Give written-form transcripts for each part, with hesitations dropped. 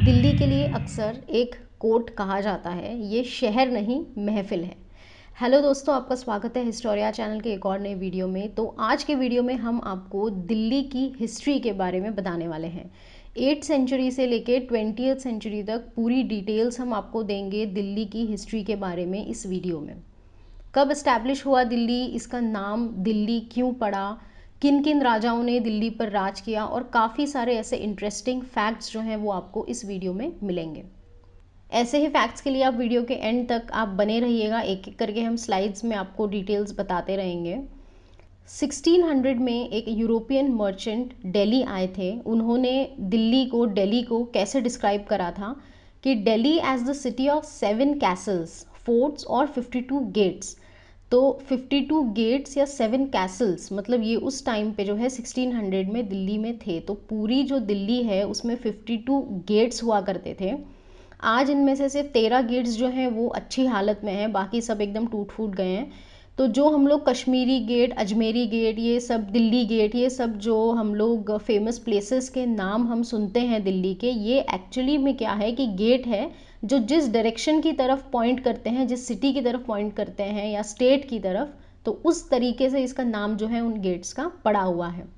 दिल्ली के लिए अक्सर एक कोट कहा जाता है, ये शहर नहीं महफिल है। हेलो दोस्तों, आपका स्वागत है हिस्टोरिया चैनल के एक और नए वीडियो में। तो आज के वीडियो में हम आपको दिल्ली की हिस्ट्री के बारे में बताने वाले हैं। 8th सेंचुरी से लेके 20th सेंचुरी तक पूरी डिटेल्स हम आपको देंगे दिल्ली की हिस्ट्री के बारे में इस वीडियो में। कब इस्टेब्लिश हुआ दिल्ली, इसका नाम दिल्ली क्यों पड़ा, किन किन राजाओं ने दिल्ली पर राज किया, और काफ़ी सारे ऐसे इंटरेस्टिंग फैक्ट्स जो हैं वो आपको इस वीडियो में मिलेंगे। ऐसे ही फैक्ट्स के लिए आप वीडियो के एंड तक आप बने रहिएगा, एक एक करके हम स्लाइड्स में आपको डिटेल्स बताते रहेंगे। 1600 में एक यूरोपियन मर्चेंट दिल्ली आए थे। उन्होंने दिल्ली को कैसे डिस्क्राइब करा था कि Delhi as the city of 7 castles, forts और 52 गेट्स। तो 52 गेट्स या 7 कैसल्स मतलब ये उस टाइम पे जो है 1600 में दिल्ली में थे। तो पूरी जो दिल्ली है उसमें 52 गेट्स हुआ करते थे। आज इनमें से सिर्फ 13 गेट्स जो हैं वो अच्छी हालत में हैं, बाकी सब एकदम टूट फूट गए हैं। तो जो हम लोग कश्मीरी गेट, अजमेरी गेट, ये सब दिल्ली गेट, ये सब जो हम लोग फेमस प्लेसेस के नाम हम सुनते हैं दिल्ली के, ये एक्चुअली में क्या है कि गेट है जो जिस डायरेक्शन की तरफ पॉइंट करते हैं, जिस सिटी की तरफ पॉइंट करते हैं या स्टेट की तरफ, तो उस तरीके से इसका नाम जो है उन गेट्स का पड़ा हुआ है।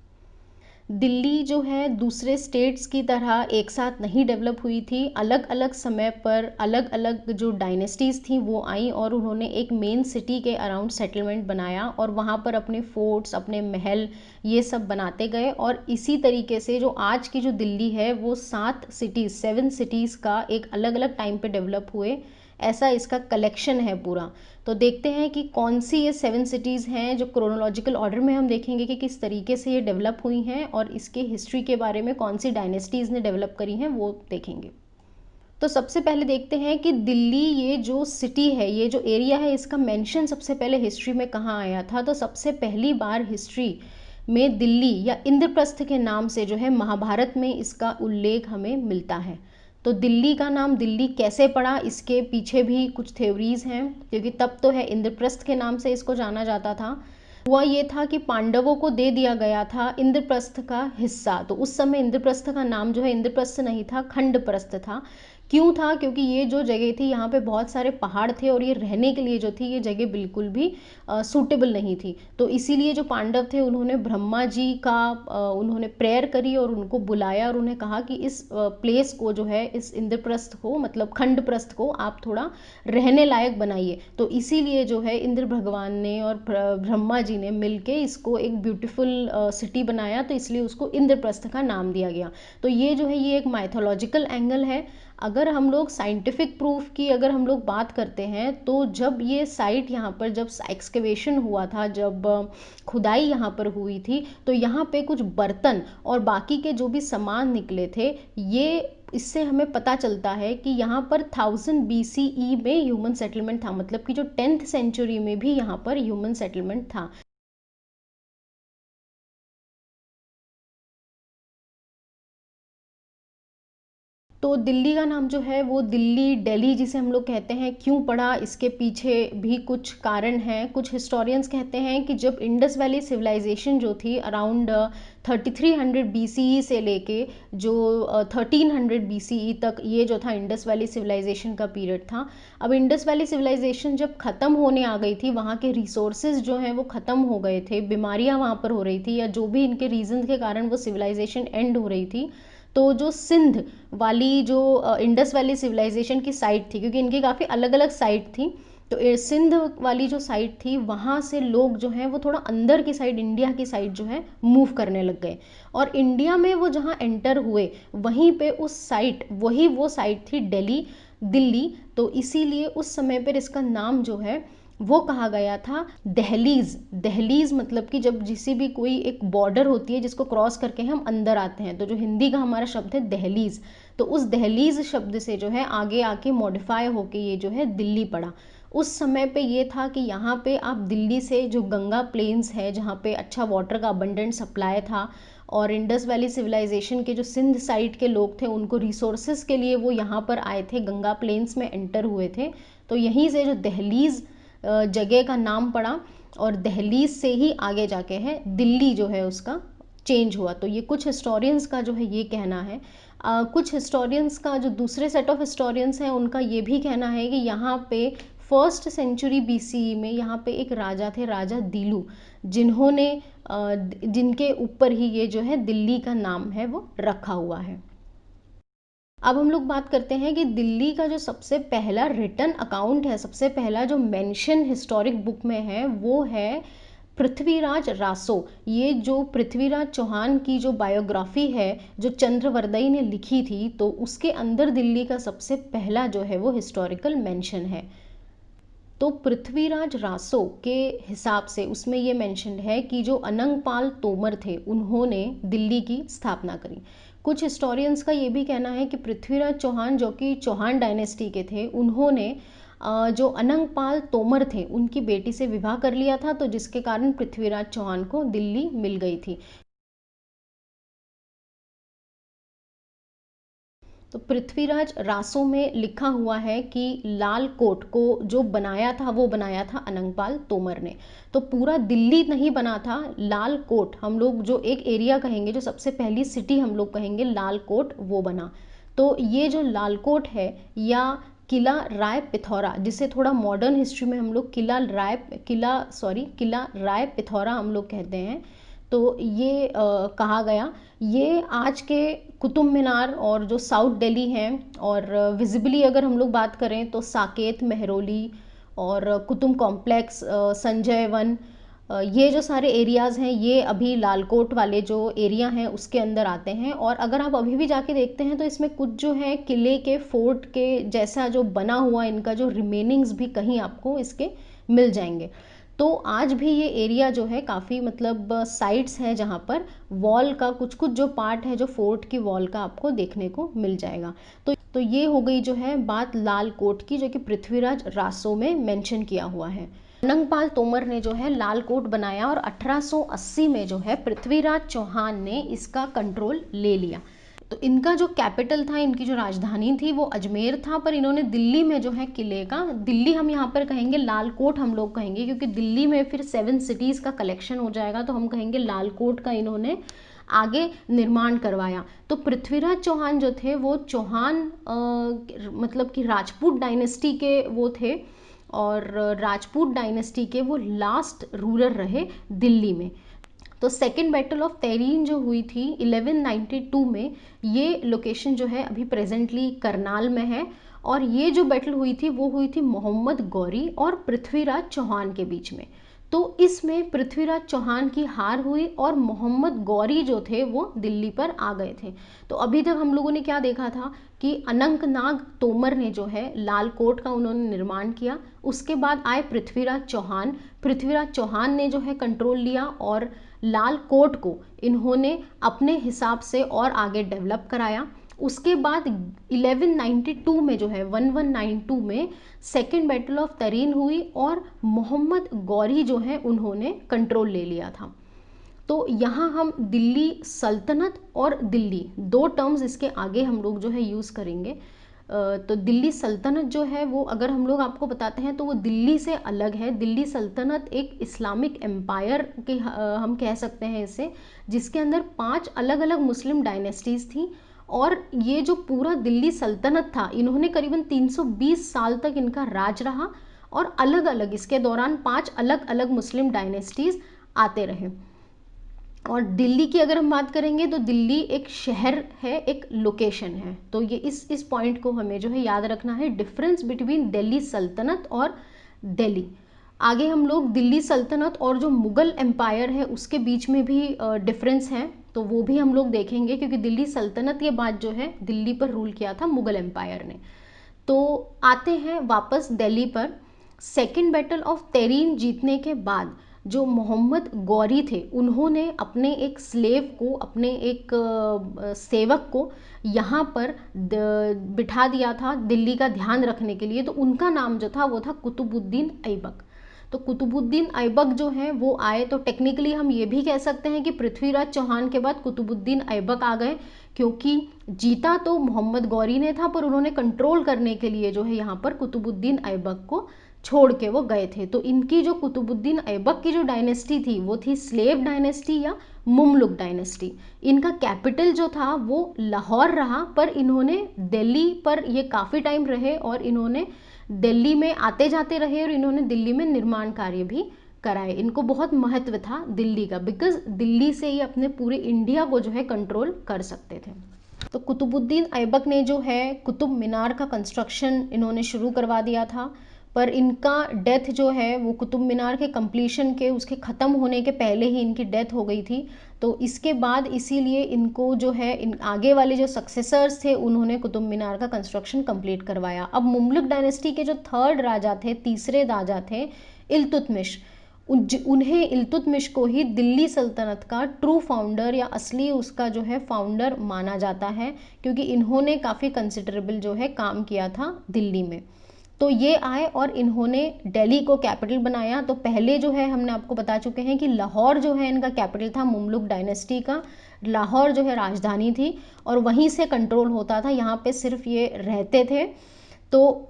दिल्ली जो है दूसरे स्टेट्स की तरह एक साथ नहीं डेवलप हुई थी। अलग अलग समय पर अलग अलग जो डायनेस्टीज़ थी वो आई और उन्होंने एक मेन सिटी के अराउंड सेटलमेंट बनाया और वहाँ पर अपने फोर्ट्स, अपने महल, ये सब बनाते गए। और इसी तरीके से जो आज की जो दिल्ली है वो 7 सिटीज़ का एक अलग अलग टाइम पे डेवलप हुए, ऐसा इसका कलेक्शन है पूरा। तो देखते हैं कि कौन सी ये 7 सिटीज़ हैं जो क्रोनोलॉजिकल ऑर्डर में हम देखेंगे कि किस तरीके से ये डेवलप हुई हैं और इसके हिस्ट्री के बारे में कौन सी डायनेस्टीज़ ने डेवलप करी हैं वो देखेंगे। तो सबसे पहले देखते हैं कि दिल्ली, ये जो सिटी है, ये जो एरिया है, इसका मेंशन सबसे पहले हिस्ट्री में कहाँ आया था। तो सबसे पहली बार हिस्ट्री में दिल्ली या इंद्रप्रस्थ के नाम से जो है महाभारत में इसका उल्लेख हमें मिलता है। तो दिल्ली का नाम दिल्ली कैसे पड़ा, इसके पीछे भी कुछ थ्योरीज हैं, क्योंकि तब तो है इंद्रप्रस्थ के नाम से इसको जाना जाता था। हुआ ये था कि पांडवों को दे दिया गया था इंद्रप्रस्थ का हिस्सा। तो उस समय इंद्रप्रस्थ का नाम जो है इंद्रप्रस्थ नहीं था, खंडप्रस्थ था। क्यों था? क्योंकि ये जो जगह थी यहाँ पे बहुत सारे पहाड़ थे और ये रहने के लिए जो थी ये जगह बिल्कुल भी सूटेबल नहीं थी। तो इसीलिए जो पांडव थे उन्होंने ब्रह्मा जी का उन्होंने प्रेयर करी और उनको बुलाया और उन्हें कहा कि इस प्लेस को जो है, इस इंद्रप्रस्थ को मतलब खंडप्रस्थ को आप थोड़ा रहने लायक बनाइए। तो इसीलिए जो है इंद्र भगवान ने और ब्रह्मा जी ने मिलके इसको एक ब्यूटीफुल सिटी बनाया, तो इसलिए उसको इंद्रप्रस्थ का नाम दिया गया। तो ये जो है ये एक माइथोलॉजिकल एंगल है। अगर हम लोग साइंटिफिक प्रूफ की अगर हम लोग बात करते हैं तो जब ये साइट यहाँ पर जब एक्सकेवेशन हुआ था, जब खुदाई यहाँ पर हुई थी, तो यहाँ पे कुछ बर्तन और बाकी के जो भी सामान निकले थे, ये इससे हमें पता चलता है कि यहाँ पर 1000 BCE में ह्यूमन सेटलमेंट था। मतलब कि जो 10th सेंचुरी में भी यहाँ पर ह्यूमन सेटलमेंट था। तो दिल्ली का नाम जो है वो दिल्ली, दिल्ली जिसे हम लोग कहते हैं, क्यों पड़ा, इसके पीछे भी कुछ कारण हैं। कुछ हिस्टोरियंस कहते हैं कि जब इंडस वैली सिविलाइजेशन जो थी अराउंड 3300 BCE से लेके जो 1300 BCE तक, ये जो था इंडस वैली सिविलाइजेशन का पीरियड था। अब इंडस वैली सिविलाइजेशन जब ख़त्म होने आ गई थी, वहाँ के रिसोर्सेज जो हैं वो ख़त्म हो गए थे, बीमारियाँ वहाँ पर हो रही थी या जो भी इनके रीजन के कारण वो सिविलाइजेशन एंड हो रही थी। तो जो सिंध वाली जो इंडस वैली सिविलाइजेशन की साइट थी, क्योंकि इनकी काफ़ी अलग अलग साइट थी, तो सिंध वाली जो साइट थी वहाँ से लोग जो हैं वो थोड़ा अंदर की साइड, इंडिया की साइड जो है मूव करने लग गए। और इंडिया में वो जहाँ एंटर हुए वहीं पे उस साइट, वही वो साइट थी दिल्ली। तो इसीलिए उस समय पर इसका नाम जो है वो कहा गया था दहलीज। दहलीज मतलब कि जब जिसी भी कोई एक बॉर्डर होती है जिसको क्रॉस करके हम अंदर आते हैं, तो जो हिंदी का हमारा शब्द है दहलीज, तो उस दहलीज शब्द से जो है आगे आके मॉडिफाई होके ये जो है दिल्ली पड़ा। उस समय पे ये था कि यहाँ पे आप दिल्ली से जो गंगा प्लेन्स है जहाँ पे अच्छा वाटर का अबंडेंट सप्लाई था, और इंडस वैली सिविलाइजेशन के जो सिंध साइड के लोग थे उनको रिसोर्सेज के लिए वो यहाँ पर आए थे, गंगा प्लेन्स में एंटर हुए थे। तो यहीं से जो दहलीज जगह का नाम पड़ा और दहलीज से ही आगे जाके है दिल्ली जो है उसका चेंज हुआ। तो ये कुछ हिस्टोरियंस का जो है ये कहना है। कुछ हिस्टोरियंस का जो दूसरे सेट ऑफ हिस्टोरियंस हैं उनका ये भी कहना है कि यहाँ पे 1st सेंचुरी BCE में यहाँ पे एक राजा थे, राजा दीलू, जिन्होंने जिनके ऊपर ही ये जो है दिल्ली का नाम है वो रखा हुआ है। अब हम लोग बात करते हैं कि दिल्ली का जो सबसे पहला रिटन अकाउंट है, सबसे पहला जो मेंशन हिस्टोरिक बुक में है वो है पृथ्वीराज रासो। ये जो पृथ्वीराज चौहान की जो बायोग्राफी है जो चंद्रवरदई ने लिखी थी, तो उसके अंदर दिल्ली का सबसे पहला जो है वो हिस्टोरिकल मेंशन है। तो पृथ्वीराज रासो के हिसाब से उसमें ये मेंशन्ड है कि जो अनंगपाल तोमर थे उन्होंने दिल्ली की स्थापना करी। कुछ हिस्टोरियंस का ये भी कहना है कि पृथ्वीराज चौहान जो कि चौहान डायनेस्टी के थे, उन्होंने जो अनंगपाल तोमर थे उनकी बेटी से विवाह कर लिया था, तो जिसके कारण पृथ्वीराज चौहान को दिल्ली मिल गई थी। तो पृथ्वीराज रासो में लिखा हुआ है कि लाल कोट को जो बनाया था वो बनाया था अनंगपाल तोमर ने। तो पूरा दिल्ली नहीं बना था, लाल कोट हम लोग जो एक एरिया कहेंगे, जो सबसे पहली सिटी हम लोग कहेंगे लाल कोट, वो बना। तो ये जो लाल कोट है या किला राय पिथौरा, जिसे थोड़ा मॉडर्न हिस्ट्री में हम लोग किला राय पिथौरा हम लोग कहते हैं, तो ये कहा गया। ये आज के कुतुब मीनार और जो साउथ दिल्ली हैं, और विजिबली अगर हम लोग बात करें तो साकेत, मेहरौली और कुतुब कॉम्प्लेक्स, संजय वन, ये जो सारे एरियाज़ हैं ये अभी लालकोट वाले जो एरिया हैं उसके अंदर आते हैं। और अगर आप अभी भी जाके देखते हैं तो इसमें कुछ जो है किले के, फोर्ट के जैसा जो बना हुआ इनका जो रिमेनिंग्स भी कहीं आपको इसके मिल जाएंगे। तो आज भी ये एरिया जो है काफ़ी मतलब साइट्स हैं जहाँ पर वॉल का कुछ कुछ जो पार्ट है जो फोर्ट की वॉल का आपको देखने को मिल जाएगा। तो ये हो गई जो है बात लाल कोट की, जो कि पृथ्वीराज रासो में मेंशन किया हुआ है। अनंगपाल तोमर ने जो है लाल कोट बनाया और 1880 में जो है पृथ्वीराज चौहान ने इसका कंट्रोल ले लिया। तो इनका जो कैपिटल था, इनकी जो राजधानी थी वो अजमेर था, पर इन्होंने दिल्ली में जो है किले का, दिल्ली हम यहाँ पर कहेंगे, लाल कोट हम लोग कहेंगे क्योंकि दिल्ली में फिर 7 सिटीज़ का कलेक्शन हो जाएगा, तो हम कहेंगे लाल कोट का इन्होंने आगे निर्माण करवाया। तो पृथ्वीराज चौहान जो थे वो चौहान मतलब कि राजपूत डायनेस्टी के वो थे, और राजपूत डायनेस्टी के वो लास्ट रूलर रहे दिल्ली में। तो सेकेंड बैटल ऑफ तेरीन जो हुई थी 1192 में, ये लोकेशन जो है अभी प्रेजेंटली करनाल में है। और ये जो बैटल हुई थी वो हुई थी मोहम्मद गौरी और पृथ्वीराज चौहान के बीच में। तो इसमें पृथ्वीराज चौहान की हार हुई और मोहम्मद गौरी जो थे वो दिल्ली पर आ गए थे। तो अभी तक हम लोगों ने क्या देखा था कि अनंतनाग तोमर ने जो है लाल कोट का उन्होंने निर्माण किया। उसके बाद आए पृथ्वीराज चौहान। पृथ्वीराज चौहान ने जो है कंट्रोल लिया और लाल कोट को इन्होंने अपने हिसाब से और आगे डेवलप कराया। उसके बाद 1192 में जो है 1192 में सेकेंड बैटल ऑफ तरीन हुई और मोहम्मद गौरी जो है उन्होंने कंट्रोल ले लिया था। तो यहाँ हम दिल्ली सल्तनत और दिल्ली, दो टर्म्स इसके आगे हम लोग जो है यूज़ करेंगे। तो दिल्ली सल्तनत जो है वो अगर हम लोग आपको बताते हैं तो वो दिल्ली से अलग है। दिल्ली सल्तनत एक इस्लामिक एम्पायर के हम कह सकते हैं इसे, जिसके अंदर 5 अलग अलग मुस्लिम डायनेस्टीज़ थी। और ये जो पूरा दिल्ली सल्तनत था, इन्होंने करीबन 320 साल तक इनका राज रहा, और अलग अलग इसके दौरान 5 अलग अलग मुस्लिम डायनेस्टीज़ आते रहे। और दिल्ली की अगर हम बात करेंगे तो दिल्ली एक शहर है, एक लोकेशन है। तो ये इस पॉइंट को हमें जो है याद रखना है, डिफरेंस बिटवीन दिल्ली सल्तनत और दिल्ली। आगे हम लोग दिल्ली सल्तनत और जो मुग़ल एम्पायर है उसके बीच में भी डिफरेंस है, तो वो भी हम लोग देखेंगे, क्योंकि दिल्ली सल्तनत के बाद जो है दिल्ली पर रूल किया था मुग़ल एम्पायर ने। तो आते हैं वापस दिल्ली पर। सेकेंड बैटल ऑफ तेरीन जीतने के बाद जो मोहम्मद गौरी थे, उन्होंने अपने एक स्लेव को, अपने एक सेवक को यहाँ पर बिठा दिया था दिल्ली का ध्यान रखने के लिए। तो उनका नाम जो था वो था कुतुबुद्दीन ऐबक। तो कुतुबुद्दीन ऐबक जो हैं वो आए, तो टेक्निकली हम ये भी कह सकते हैं कि पृथ्वीराज चौहान के बाद कुतुबुद्दीन ऐबक आ गए, क्योंकि जीता तो मोहम्मद गौरी ने था, पर उन्होंने कंट्रोल करने के लिए जो है यहाँ पर कुतुबुद्दीन ऐबक को छोड़ के वो गए थे। तो इनकी जो कुतुबुद्दीन ऐबक की जो डायनेस्टी थी वो थी स्लेव डायनेस्टी या मुमलुक डायनेस्टी। इनका कैपिटल जो था वो लाहौर रहा, पर इन्होंने दिल्ली पर ये काफ़ी टाइम रहे और इन्होंने दिल्ली में आते जाते रहे और इन्होंने दिल्ली में निर्माण कार्य भी कराए। इनको बहुत महत्व था दिल्ली का, बिकॉज दिल्ली से ही अपने पूरे इंडिया को जो है कंट्रोल कर सकते थे। तो कुतुबुद्दीन ऐबक ने जो है कुतुब मीनार का कंस्ट्रक्शन इन्होंने शुरू करवा दिया था, पर इनका डेथ जो है वो कुतुब मीनार के कंप्लीशन के, उसके ख़त्म होने के पहले ही इनकी डेथ हो गई थी। तो इसके बाद इसीलिए इनको जो है इन आगे वाले जो सक्सेसर्स थे उन्होंने कुतुब मीनार का कंस्ट्रक्शन कंप्लीट करवाया। अब मुमलुक डायनेस्टी के जो थर्ड राजा थे, तीसरे राजा थे इल्तुतमिश, उन्हें इल्तुतमिश को ही दिल्ली सल्तनत का ट्रू फाउंडर या असली उसका जो है फाउंडर माना जाता है, क्योंकि इन्होंने काफ़ी कंसिडरेबल जो है काम किया था दिल्ली में। तो ये आए और इन्होंने दिल्ली को कैपिटल बनाया। तो पहले जो है हमने आपको बता चुके हैं कि लाहौर जो है इनका कैपिटल था मुमलुक डायनेस्टी का, लाहौर जो है राजधानी थी और वहीं से कंट्रोल होता था, यहाँ पे सिर्फ ये रहते थे। तो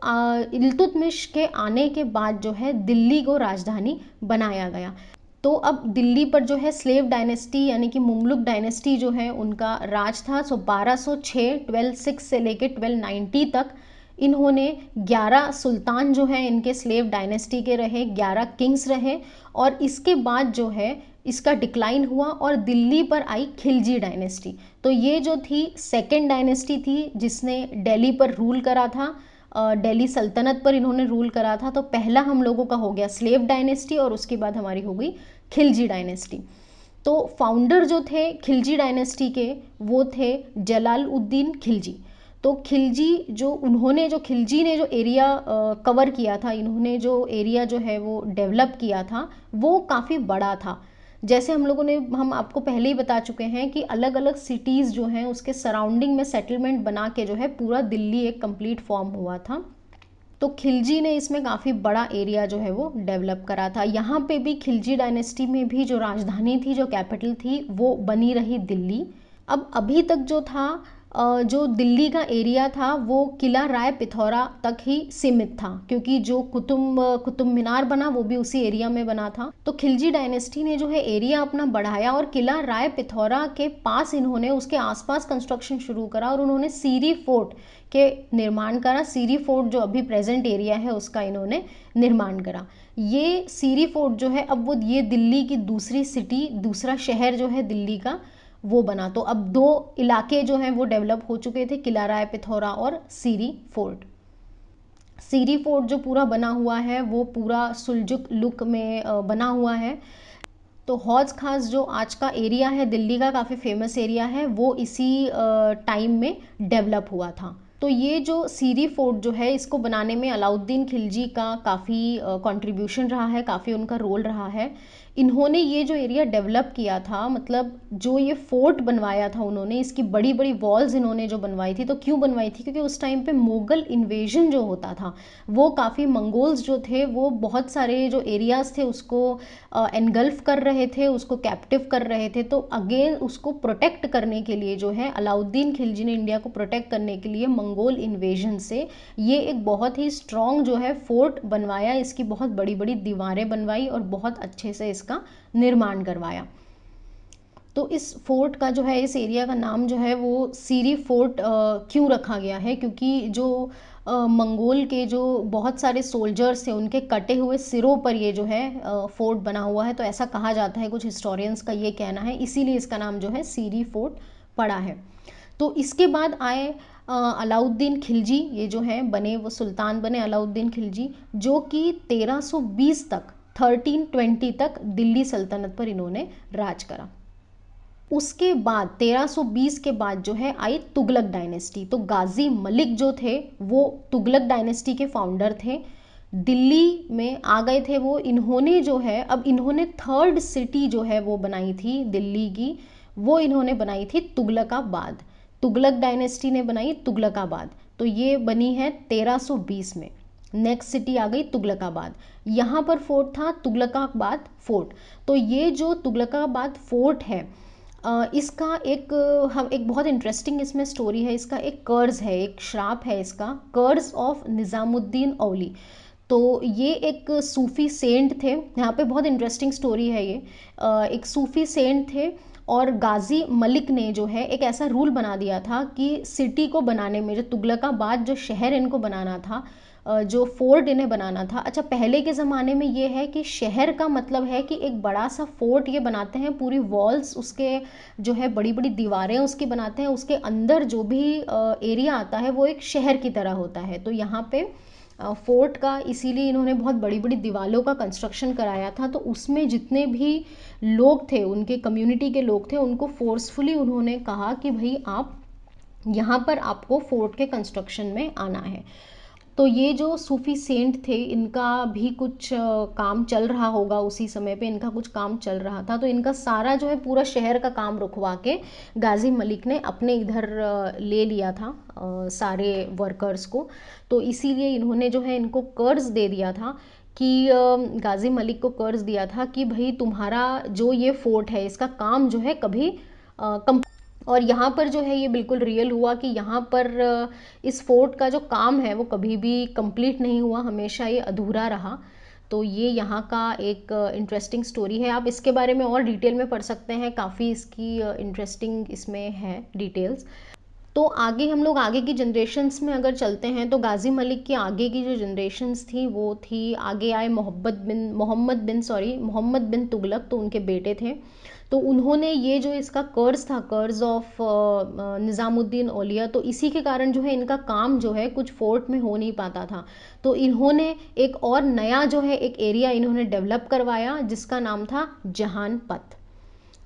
इल्तुतमिश के आने के बाद जो है दिल्ली को राजधानी बनाया गया। तो अब दिल्ली पर जो है स्लेव डायनेस्टी यानी कि मुमलुक डायनेस्टी जो है उनका राज था। सो 1206 1206 से लेके 1290 तक इन्होंने 11 सुल्तान जो है इनके स्लेव डायनेस्टी के रहे, 11 किंग्स रहे। और इसके बाद जो है इसका डिक्लाइन हुआ और दिल्ली पर आई खिलजी डायनेस्टी। तो ये जो थी सेकेंड डायनेस्टी थी जिसने दिल्ली पर रूल करा था, दिल्ली सल्तनत पर इन्होंने रूल करा था। तो पहला हम लोगों का हो गया स्लेव डायनेस्टी और उसके बाद हमारी हो गई खिलजी डायनेस्टी। तो फाउंडर जो थे खिलजी डायनेस्टी के वो थे जलालुद्दीन खिलजी। तो खिलजी ने जो एरिया कवर किया था, इन्होंने जो एरिया जो है वो डेवलप किया था वो काफ़ी बड़ा था। जैसे हम आपको पहले ही बता चुके हैं कि अलग अलग सिटीज़ जो हैं उसके सराउंडिंग में सेटलमेंट बना के जो है पूरा दिल्ली एक कंप्लीट फॉर्म हुआ था। तो खिलजी ने इसमें काफ़ी बड़ा एरिया जो है वो डेवलप करा था। यहाँ पे भी खिलजी डायनेस्टी में भी जो राजधानी थी, जो कैपिटल थी, वो बनी रही दिल्ली। अब अभी तक जो था जो दिल्ली का एरिया था वो किला राय पिथौरा तक ही सीमित था, क्योंकि जो कुतुब मीनार बना वो भी उसी एरिया में बना था। तो खिलजी डायनेस्टी ने जो है एरिया अपना बढ़ाया और किला राय पिथौरा के पास इन्होंने उसके आसपास कंस्ट्रक्शन शुरू करा और उन्होंने सीरी फोर्ट के निर्माण करा। सीरी फोर्ट जो अभी प्रेजेंट एरिया है उसका इन्होंने निर्माण करा। ये सीरी फोर्ट जो है अब वो ये दिल्ली की दूसरी सिटी, दूसरा शहर जो है दिल्ली का वो बना। तो अब दो इलाके जो हैं वो डेवलप हो चुके थे, किला राय पिथौरा और सीरी फोर्ट। सीरी फोर्ट जो पूरा बना हुआ है वो पूरा सुलझुक लुक में बना हुआ है। तो हौज खास जो आज का एरिया है दिल्ली का, काफ़ी फेमस एरिया है, वो इसी टाइम में डेवलप हुआ था। तो ये जो सीरी फोर्ट जो है इसको बनाने में अलाउद्दीन खिलजी का काफ़ी कंट्रीब्यूशन रहा है, काफ़ी उनका रोल रहा है। इन्होंने ये जो एरिया डेवलप किया था, मतलब जो ये फोर्ट बनवाया था उन्होंने, इसकी बड़ी बड़ी वॉल्स इन्होंने जो बनवाई थी, तो क्यों बनवाई थी? क्योंकि उस टाइम पे मुगल इन्वेजन जो होता था वो काफ़ी, मंगोल्स जो थे वो बहुत सारे जो एरियाज़ थे उसको एनगल्फ कर रहे थे, उसको कैप्टिव कर रहे थे। तो अगेन उसको प्रोटेक्ट करने के लिए जो है अलाउद्दीन खिलजी ने इंडिया को प्रोटेक्ट करने के लिए मंगोल इन्वेजन से ये एक बहुत ही स्ट्रॉन्ग जो है फोर्ट बनवाया, इसकी बहुत बड़ी बड़ी दीवारें बनवाई और बहुत अच्छे से इसका निर्माण करवाया। तो इस फोर्ट का जो है, इस एरिया का नाम जो है वो सीरी फोर्ट क्यों रखा गया है? क्योंकि जो मंगोल के जो बहुत सारे सोल्जर्स थे उनके कटे हुए सिरों पर ये जो है फोर्ट बना हुआ है। तो ऐसा कहा जाता है, कुछ हिस्टोरियंस का ये कहना है, इसीलिए इसका नाम जो है सीरी फोर्ट पड़ा है। तो इसके बाद आए अलाउद्दीन खिलजी, ये जो है बने, वो सुल्तान बने अलाउद्दीन खिलजी, जो कि 1320 तक 1320 तक दिल्ली सल्तनत पर इन्होंने राज करा। उसके बाद 1320 के बाद जो है आई तुगलक डायनेस्टी। तो गाजी मलिक जो थे वो तुगलक डायनेस्टी के फाउंडर थे, दिल्ली में आ गए थे वो। इन्होंने जो है, अब इन्होंने थर्ड सिटी जो है वो बनाई थी दिल्ली की, वो इन्होंने बनाई थी तुगलकाबाद। तुगलक डायनेस्टी ने बनाई तुगलकाबाद, तो ये बनी है 1320 में। नेक्स्ट सिटी आ गई तुगलकाबाद। यहाँ पर फोर्ट था तुगलकाबाद फोर्ट। तो ये जो तुगलकाबाद फोर्ट है इसका एक बहुत इंटरेस्टिंग इसमें स्टोरी है। इसका एक कर्ज है, एक श्राप है इसका, कर्ज ऑफ निज़ामुद्दीन औली। तो ये एक सूफ़ी सेंट थे, यहाँ पे बहुत इंटरेस्टिंग स्टोरी है ये। एक सूफ़ी सेंट थे और गाज़ी मलिक ने जो है एक ऐसा रूल बना दिया था कि सिटी को बनाने में, जो तुगलकाबाद जो शहर इनको बनाना था, जो फोर्ट इन्हें बनाना था। अच्छा, पहले के ज़माने में ये है कि शहर का मतलब है कि एक बड़ा सा फोर्ट ये बनाते हैं, पूरी वॉल्स उसके जो है बड़ी बड़ी दीवारें उसकी बनाते हैं, उसके अंदर जो भी एरिया आता है वो एक शहर की तरह होता है। तो यहाँ पे फोर्ट का इसीलिए इन्होंने बहुत बड़ी बड़ी दीवारों का कंस्ट्रक्शन कराया था। तो उसमें जितने भी लोग थे, उनके कम्युनिटी के लोग थे, उनको फोर्सफुली उन्होंने कहा कि भाई आप यहाँ पर आपको फोर्ट के कंस्ट्रक्शन में आना है। तो ये जो सूफी सेंट थे, इनका भी कुछ काम चल रहा होगा उसी समय पे, इनका कुछ काम चल रहा था। तो इनका सारा जो है पूरा शहर का काम रुकवा के गाजी मलिक ने अपने इधर ले लिया था सारे वर्कर्स को। तो इसीलिए इन्होंने जो है इनको कर्ज दे दिया था कि गाजी मलिक को कर्ज दिया था कि भाई तुम्हारा जो ये फोर्ट है इसका काम जो है कभी और यहाँ पर जो है ये बिल्कुल रियल हुआ कि यहाँ पर इस फोर्ट का जो काम है वो कभी भी कंप्लीट नहीं हुआ, हमेशा ये अधूरा रहा। तो ये यहाँ का एक इंटरेस्टिंग स्टोरी है। आप इसके बारे में और डिटेल में पढ़ सकते हैं, काफ़ी इसकी इंटरेस्टिंग इसमें है डिटेल्स। तो आगे हम लोग आगे की जनरेशन्स में अगर चलते हैं तो गाजी मलिक की आगे की जो जनरेशन्स थी वो थी, आगे आए मोहम्मद बिन तुगलक, तो उनके बेटे थे। तो उन्होंने ये जो इसका कर्ज था, कर्ज ऑफ निज़ामुद्दीन औलिया, तो इसी के कारण जो है इनका काम जो है कुछ फोर्ट में हो नहीं पाता था। तो इन्होंने एक और नया जो है एक एरिया इन्होंने डेवलप करवाया जिसका नाम था जहानपथ।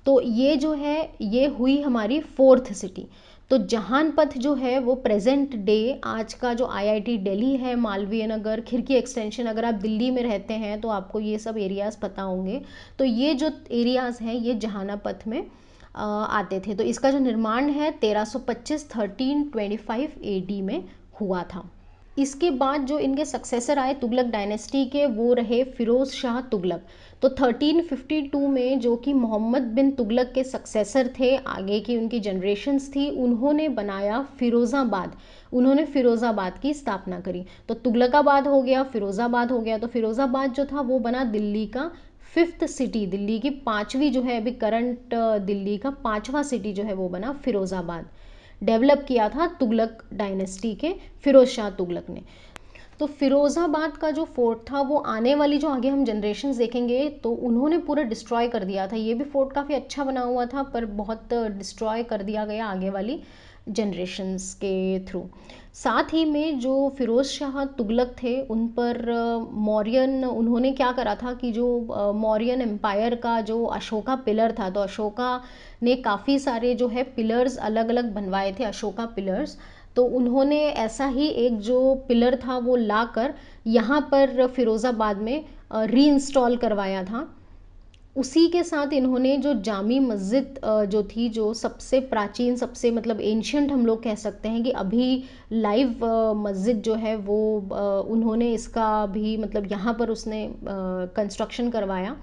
तो ये जो है ये हुई हमारी फोर्थ सिटी। तो जहानपथ जो है वो प्रेजेंट डे आज का जो आईआईटी दिल्ली है, मालवीय नगर, खिड़की एक्सटेंशन, अगर आप दिल्ली में रहते हैं तो आपको ये सब एरियाज़ पता होंगे। तो ये जो एरियाज़ हैं ये जहानापथ में आते थे। तो इसका जो निर्माण है 1325 1325 एडी में हुआ था। इसके बाद जो इनके सक्सेसर आए तुगलक डायनेस्टी के, वो रहे फिरोज़ शाह तुगलक। तो 1352 में जो कि मोहम्मद बिन तुगलक के सक्सेसर थे, आगे की उनकी जनरेशन्स थी, उन्होंने बनाया फिरोज़ाबाद। उन्होंने फिरोज़ाबाद की स्थापना करी। तो तुगलकाबाद हो गया, फिरोज़ाबाद हो गया। तो फिरोज़ाबाद जो था वो बना दिल्ली का फिफ्थ सिटी, दिल्ली की पाँचवीं जो है अभी करंट दिल्ली का पाँचवा सिटी जो है वो बना फिरोज़ाबाद। डेवलप किया था तुगलक डायनेस्टी के फिरोज शाह तुगलक ने। तो फिरोज़ाबाद का जो फोर्ट था वो आने वाली जो आगे हम जनरेशन्स देखेंगे तो उन्होंने पूरा डिस्ट्रॉय कर दिया था। ये भी फोर्ट काफ़ी अच्छा बना हुआ था पर बहुत डिस्ट्रॉय कर दिया गया आगे वाली जनरेशन्स के थ्रू। साथ ही में जो फिरोज़ शाह तुगलक थे उन पर मौर्यन, उन्होंने क्या करा था कि जो मौर्यन एम्पायर का जो अशोका पिलर था, तो अशोका ने काफ़ी सारे जो है पिलर्स अलग अलग बनवाए थे, अशोका पिलर्स। तो उन्होंने ऐसा ही एक जो पिलर था वो लाकर यहाँ पर फिरोज़ाबाद में रीइंस्टॉल करवाया था। उसी के साथ इन्होंने जो जामी मस्जिद जो थी, जो सबसे प्राचीन, सबसे मतलब एंशियंट हम लोग कह सकते हैं कि अभी लाइव मस्जिद जो है वो उन्होंने इसका भी मतलब यहाँ पर उसने कंस्ट्रक्शन करवाया।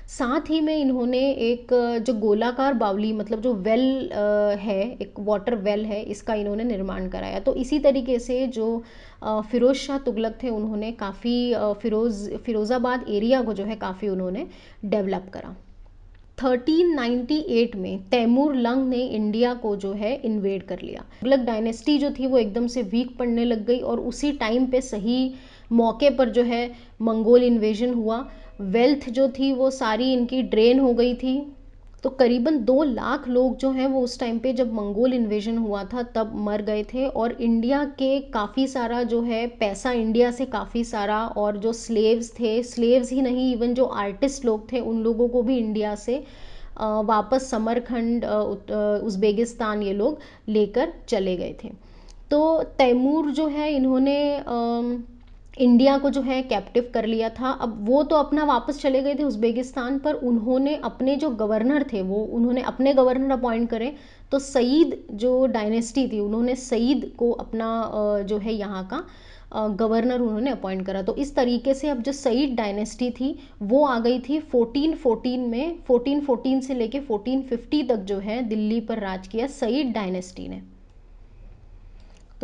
साथ ही में इन्होंने एक जो गोलाकार बावली मतलब जो वेल है, एक वाटर वेल है, इसका इन्होंने निर्माण कराया। तो इसी तरीके से जो फिरोज़ शाह तुगलक थे उन्होंने काफ़ी फिरोज़ाबाद एरिया को जो है काफ़ी उन्होंने डेवलप करा। 1398 में तैमूर लंग ने इंडिया को जो है इन्वेड कर लिया। तुगलक डायनेस्टी जो थी वो एकदम से वीक पड़ने लग गई और उसी टाइम पे सही मौके पर जो है मंगोल इन्वेजन हुआ। वेल्थ जो थी वो सारी इनकी ड्रेन हो गई थी। तो करीबन 2 लाख लोग जो हैं वो उस टाइम पे जब मंगोल इन्वेजन हुआ था तब मर गए थे। और इंडिया के काफ़ी सारा जो है पैसा, इंडिया से काफ़ी सारा, और जो स्लेव्स थे, स्लेव्स ही नहीं इवन जो आर्टिस्ट लोग थे उन लोगों को भी इंडिया से वापस समरखंड, उज़्बेकिस्तान ये लोग लेकर चले गए थे। तो तैमूर जो है इन्होंने इंडिया को जो है कैप्टिव कर लिया था। अब वो तो अपना वापस चले गए थे उज़्बेकिस्तान, पर उन्होंने अपने जो गवर्नर थे वो उन्होंने अपने गवर्नर अपॉइंट करे। तो सईद जो डायनेस्टी थी उन्होंने सईद को अपना जो है यहाँ का गवर्नर उन्होंने अपॉइंट करा। तो इस तरीके से अब जो सईद डायनेस्टी थी वो आ गई थी 1414 में। 1414 से लेके 1450 तक जो है दिल्ली पर राज किया सईद डायनेस्टी ने।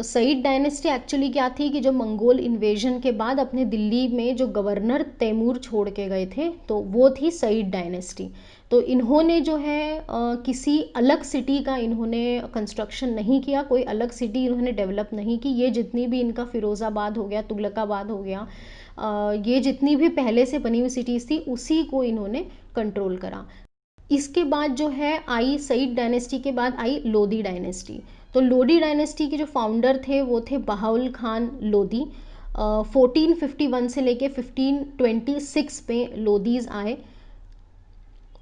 तो सईद डायनेस्टी एक्चुअली क्या थी कि जो मंगोल इन्वेजन के बाद अपने दिल्ली में जो गवर्नर तैमूर छोड़ के गए थे तो वो थी सईद डायनेस्टी। तो इन्होंने जो है किसी अलग सिटी का इन्होंने कंस्ट्रक्शन नहीं किया, कोई अलग सिटी इन्होंने डेवलप नहीं की। ये जितनी भी इनका फिरोज़ाबाद हो गया, तुगलकाबाद हो गया, ये जितनी भी पहले से बनी हुई सिटीज़ थी उसी को इन्होंने कंट्रोल करा। इसके बाद जो है आई सईद डायनेस्टी के बाद आई लोदी डायनेस्टी। तो लोदी डायनेस्टी के जो फाउंडर थे वो थे बहाउल खान लोदी। 1451 से लेके 1526 में लोदीज़ आए।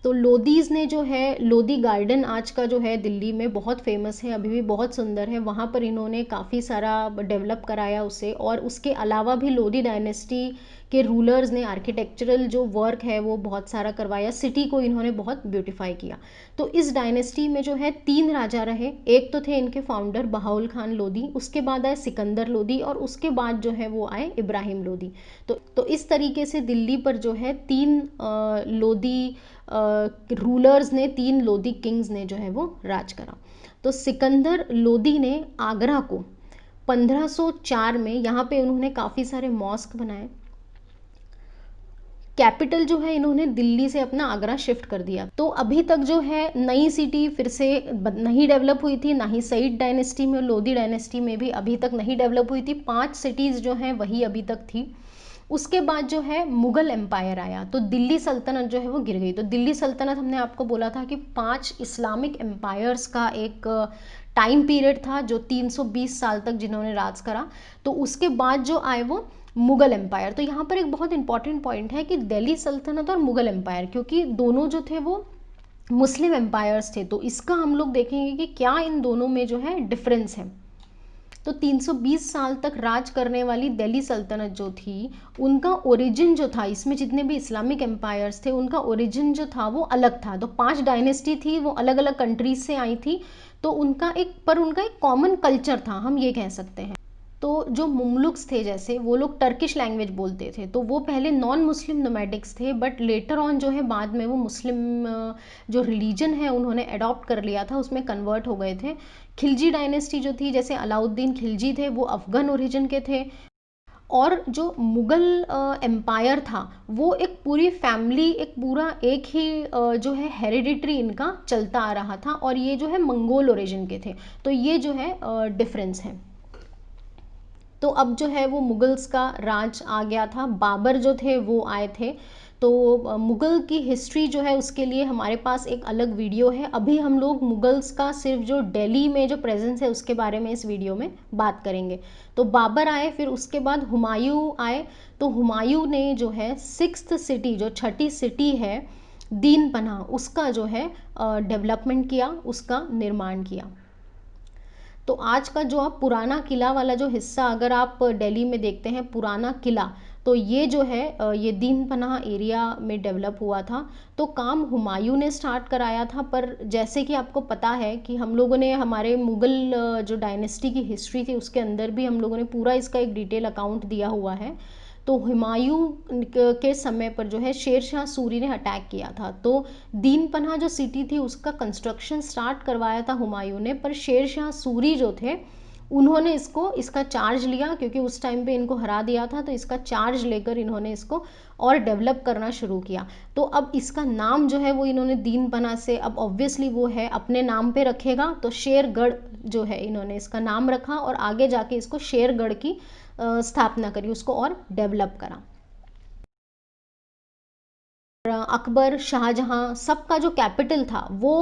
तो लोदीज़ ने जो है लोदी गार्डन आज का जो है दिल्ली में बहुत फेमस है, अभी भी बहुत सुंदर है, वहाँ पर इन्होंने काफ़ी सारा डेवलप कराया उसे। और उसके अलावा भी लोदी डायनेस्टी के रूलर्स ने आर्किटेक्चरल जो वर्क है वो बहुत सारा करवाया, सिटी को इन्होंने बहुत ब्यूटीफाई किया। तो इस डायनेस्टी में जो है 3 राजा रहे। एक तो थे इनके फाउंडर बहाउल खान लोदी, उसके बाद आए सिकंदर लोदी और उसके बाद जो है वो आए इब्राहिम लोदी। तो इस तरीके से दिल्ली पर जो है 3 लोदी रूलर्स ने, 3 लोदी किंग्स ने जो है वो राज करा। तो सिकंदर लोदी ने आगरा को 1504 में, यहाँ पे उन्होंने काफ़ी सारे मॉस्क बनाए। कैपिटल जो है इन्होंने दिल्ली से अपना आगरा शिफ्ट कर दिया। तो अभी तक जो है नई सिटी फिर से नहीं डेवलप हुई थी, ना ही सईद डायनेस्टी में और लोदी डायनेस्टी में भी अभी तक नहीं डेवलप हुई थी। 5 सिटीज़ जो हैं वही अभी तक थी। उसके बाद जो है मुगल एम्पायर आया तो दिल्ली सल्तनत जो है वो गिर गई। तो दिल्ली सल्तनत हमने आपको बोला था कि 5 इस्लामिक एम्पायर्स का एक टाइम पीरियड था जो 320 साल तक जिन्होंने राज करा। तो उसके बाद जो आए वो मुगल एम्पायर। तो यहाँ पर एक बहुत इंपॉर्टेंट पॉइंट है कि दिल्ली सल्तनत और मुगल एम्पायर, क्योंकि दोनों जो थे वो मुस्लिम एम्पायर्स थे, तो इसका हम लोग देखेंगे कि क्या इन दोनों में जो है डिफरेंस है। तो 320 साल तक राज करने वाली दिल्ली सल्तनत जो थी उनका ओरिजिन जो था, इसमें जितने भी इस्लामिक एम्पायर्स थे उनका ओरिजिन जो था वो अलग था। तो 5 डायनेस्टी थी, वो अलग अलग कंट्रीज से आई थी, तो उनका एक कॉमन कल्चर था, हम ये कह सकते हैं। तो जो मुमलुक्स थे जैसे, वो लोग टर्किश लैंग्वेज बोलते थे, तो वो पहले नॉन मुस्लिम नोमैडिक्स थे, बट लेटर ऑन जो है बाद में वो मुस्लिम जो रिलीजन है उन्होंने अडॉप्ट कर लिया था, उसमें कन्वर्ट हो गए थे। खिलजी डायनेस्टी जो थी, जैसे अलाउद्दीन खिलजी थे, वो अफगान ओरिजिन के थे। और जो मुगल एम्पायर था वो एक पूरी फैमिली, एक पूरा एक ही जो है हेरिडिटरी इनका चलता आ रहा था, और ये जो है मंगोल ओरिजिन के थे। तो ये जो है डिफरेंस है। तो अब जो है वो मुगल्स का राज आ गया था, बाबर जो थे वो आए थे। तो मुग़ल की हिस्ट्री जो है उसके लिए हमारे पास एक अलग वीडियो है। अभी हम लोग मुग़ल्स का सिर्फ जो दिल्ली में जो प्रेजेंस है उसके बारे में इस वीडियो में बात करेंगे। तो बाबर आए, फिर उसके बाद हुमायूं आए। तो हुमायूं ने जो है 6th सिटी, जो 6ठी सिटी है दीन पनाह, उसका जो है डेवलपमेंट किया, उसका निर्माण किया। तो आज का जो आप पुराना किला वाला जो हिस्सा अगर आप दिल्ली में देखते हैं, पुराना किला, तो ये जो है ये दीन पनाह एरिया में डेवलप हुआ था। तो काम हुमायूं ने स्टार्ट कराया था, पर जैसे कि आपको पता है कि हम लोगों ने हमारे मुग़ल जो डायनेस्टी की हिस्ट्री थी उसके अंदर भी हम लोगों ने पूरा इसका एक डिटेल अकाउंट दिया हुआ है। तो हुमायूं के समय पर जो है शेर शाह सूरी ने अटैक किया था। तो दीन पनाह जो सिटी थी उसका कंस्ट्रक्शन स्टार्ट करवाया था हुमायूं ने, पर शेर शाह सूरी जो थे उन्होंने इसका चार्ज लिया, क्योंकि उस टाइम पे इनको हरा दिया था, तो इसका चार्ज लेकर इन्होंने इसको और डेवलप करना शुरू किया। तो अब इसका नाम जो है वो इन्होंने दीन पनाह से, अब ऑब्वियसली वो है अपने नाम पे रखेगा, तो शेरगढ़ जो है इन्होंने इसका नाम रखा, और आगे जाके इसको शेरगढ़ की स्थापना करी, उसको और डेवलप करा। अकबर, शाहजहां, सबका जो कैपिटल था वो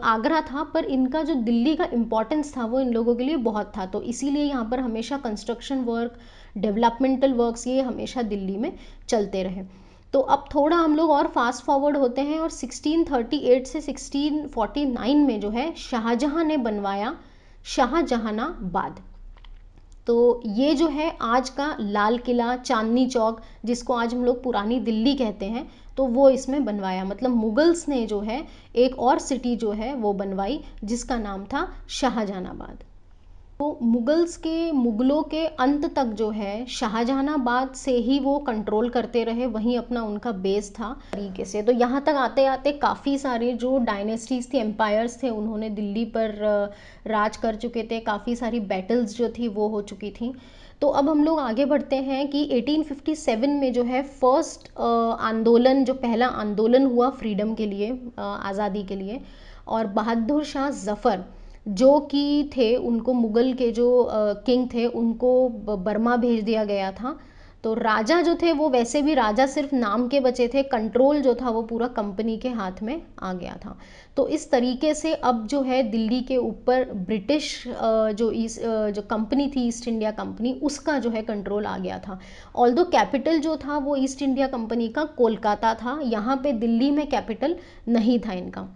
आगरा था, पर इनका जो दिल्ली का इम्पोर्टेंस था वो इन लोगों के लिए बहुत था। तो इसीलिए यहाँ पर हमेशा कंस्ट्रक्शन वर्क, डेवलपमेंटल वर्क्स ये हमेशा दिल्ली में चलते रहे। तो अब थोड़ा हम लोग और फास्ट फॉरवर्ड होते हैं, और 1638 से 1649 में जो है शाहजहां ने बनवाया शाहजहानाबाद। तो ये जो है आज का लाल किला, चांदनी चौक, जिसको आज हम लोग पुरानी दिल्ली कहते हैं, तो वो इसमें बनवाया। मतलब मुगल्स ने जो है एक और सिटी जो है वो बनवाई जिसका नाम था शाहजहानाबाद। तो मुगलों के अंत तक जो है शाहजहानाबाद से ही वो कंट्रोल करते रहे, वहीं अपना उनका बेस था तरीके से। तो यहाँ तक आते आते काफ़ी सारे जो डायनेस्टीज थी, एम्पायर्स थे, उन्होंने दिल्ली पर राज कर चुके थे, काफ़ी सारी बैटल्स जो थी वो हो चुकी थी। तो अब हम लोग आगे बढ़ते हैं कि 1857 में जो है फर्स्ट आंदोलन, जो पहला आंदोलन हुआ फ्रीडम के लिए, आज़ादी के लिए, और बहादुर शाह जफ़र जो कि थे, उनको मुगल के जो किंग थे उनको बर्मा भेज दिया गया था। तो राजा जो थे वो वैसे भी राजा सिर्फ नाम के बचे थे, कंट्रोल जो था वो पूरा कंपनी के हाथ में आ गया था। तो इस तरीके से अब जो है दिल्ली के ऊपर ब्रिटिश जो कंपनी थी, ईस्ट इंडिया कंपनी, उसका जो है कंट्रोल आ गया था। ऑल्दो कैपिटल जो था वो ईस्ट इंडिया कंपनी का कोलकाता था, यहाँ पे दिल्ली में कैपिटल नहीं था इनका।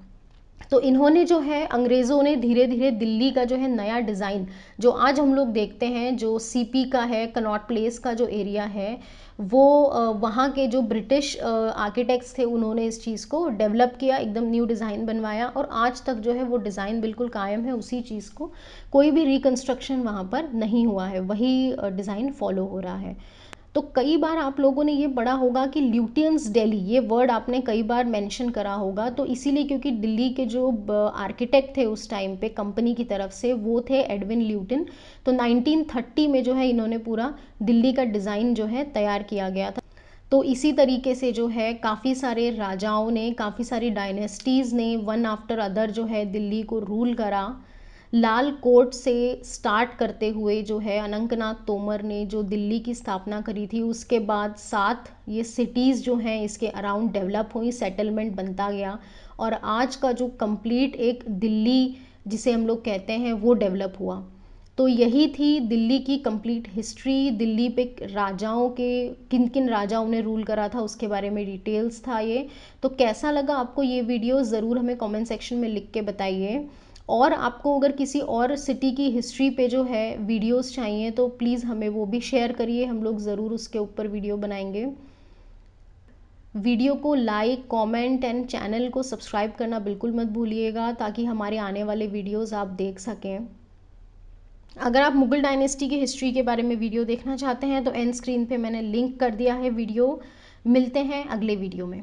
तो इन्होंने जो है, अंग्रेज़ों ने धीरे धीरे दिल्ली का जो है नया डिज़ाइन, जो आज हम लोग देखते हैं, जो सीपी का है, कनॉट प्लेस का जो एरिया है, वो वहाँ के जो ब्रिटिश आर्किटेक्ट्स थे उन्होंने इस चीज़ को डेवलप किया, एकदम न्यू डिज़ाइन बनवाया, और आज तक जो है वो डिज़ाइन बिल्कुल कायम है उसी चीज़ को, कोई भी रिकन्स्ट्रक्शन वहाँ पर नहीं हुआ है, वही डिज़ाइन फॉलो हो रहा है। तो कई बार आप लोगों ने ये पढ़ा होगा कि ल्यूटियंस दिल्ली, ये वर्ड आपने कई बार मेंशन करा होगा, तो इसीलिए क्योंकि दिल्ली के जो आर्किटेक्ट थे उस टाइम पे कंपनी की तरफ से, वो थे एडविन ल्यूटन। तो 1930 में जो है इन्होंने पूरा दिल्ली का डिज़ाइन जो है तैयार किया गया था। तो इसी तरीके से जो है काफ़ी सारे राजाओं ने, काफ़ी सारी डायनेस्टीज़ ने वन आफ्टर अदर जो है दिल्ली को रूल करा। लाल कोट से स्टार्ट करते हुए जो है अनंतनाग तोमर ने जो दिल्ली की स्थापना करी थी, उसके बाद 7 ये सिटीज़ जो हैं इसके अराउंड डेवलप हुई, सेटलमेंट बनता गया, और आज का जो कंप्लीट एक दिल्ली जिसे हम लोग कहते हैं वो डेवलप हुआ। तो यही थी दिल्ली की कंप्लीट हिस्ट्री। दिल्ली पे राजाओं के, किन किन राजाओं ने रूल करा था उसके बारे में डिटेल्स था ये। तो कैसा लगा आपको ये वीडियो, ज़रूर हमें कमेंट सेक्शन में लिख के बताइए। और आपको अगर किसी और सिटी की हिस्ट्री पे जो है वीडियोस चाहिए तो प्लीज़ हमें वो भी शेयर करिए, हम लोग ज़रूर उसके ऊपर वीडियो बनाएंगे। वीडियो को लाइक, कमेंट एंड चैनल को सब्सक्राइब करना बिल्कुल मत भूलिएगा, ताकि हमारे आने वाले वीडियोस आप देख सकें। अगर आप मुगल डायनेस्टी की हिस्ट्री के बारे में वीडियो देखना चाहते हैं तो एंड स्क्रीन पे मैंने लिंक कर दिया है वीडियो। मिलते हैं अगले वीडियो में।